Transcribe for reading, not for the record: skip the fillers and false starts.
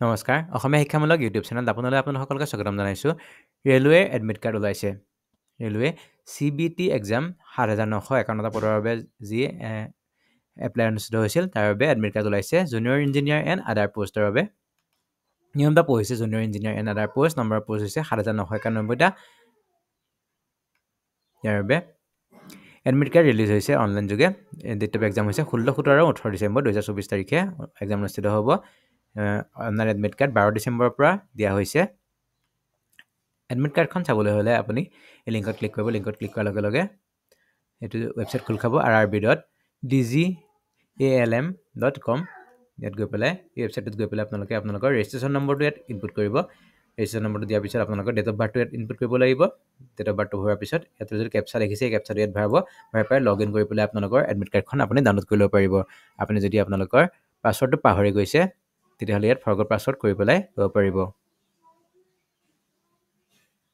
নমস্কাৰ অসমীয়া শিক্ষামূলক YouTube channel আপোনালৈ আপোনালোককে স্বাগতম জনাইছোঁ ৰেলৱে এডমিট কাৰ্ড ওলাইছে ৰেলৱে CBT এক্সাম 7951টা পদৰ বাবে যি এপ্লাই অনুষ্ঠিত হৈছিল তাৰ বাবে এডমিট কাৰ্ড ওলাইছে জুনিয়ৰ ইঞ্জিনিয়াৰ এণ্ড আদাৰ পোষ্টৰ বাবে নিয়মটা পঢ়িছে junior engineer and other post number post হৈছে 7991টা ইয়াৰ বাবে এডমিট কাৰ্ড ৰিলিজ হৈছে অনলাইন যোগে ডেট অফ এক্সাম হৈছে 16 17 আৰু 18 ডিচেম্বৰ 2024 তাৰিখে এক্সাম অনুষ্ঠিত হ'ব অনলাইন এডমিট কাৰ্ড 12 ডিচেম্বৰৰ পৰা দিয়া হৈছে এডমিট কাৰ্ডখন চাবলৈ হ'লে আপুনি এই লিংকত ক্লিক কৰিব লিংকত ক্লিক কৰাৰ লগে লগে এইটো ৱেবছাইট খোল খাব rrb.dgalm.com ইয়াত গৈ পেলাই এই ৱেবছাইটত গৈ পেলাই আপোনালোকৰ ৰেজিষ্ট্ৰেশ্যন নম্বৰটো ইয়াত ইনপুট কৰিব ৰেজিষ্ট্ৰেশ্যন নম্বৰটো দিয়াৰ পিছত আপোনালোকৰ ডেট অফ বাৰ্থটো ইয়াত ইনপুট কৰিব লাগিব ডেট অফ বাৰ্থটো ভৰাৰ পিছত ইয়াত যদি কেপচা দেখিছে এই কেপচাটো ইয়াত ভৰাব ভৰাই পেলাই লগইন কৰি পেলাই আপোনালোকৰ এডমিট কাৰ্ডখন আপুনি ডাউনলোড কৰি ল'ব পাৰিব আপুনি যদি আপোনালোকৰ পাছৱৰ্ডটো পাহৰি গৈছে তেতিয়াহ'লে ইয়াত ফৰগট পাছৱৰ্ড কৰি পেলাই ল'ব পাৰিব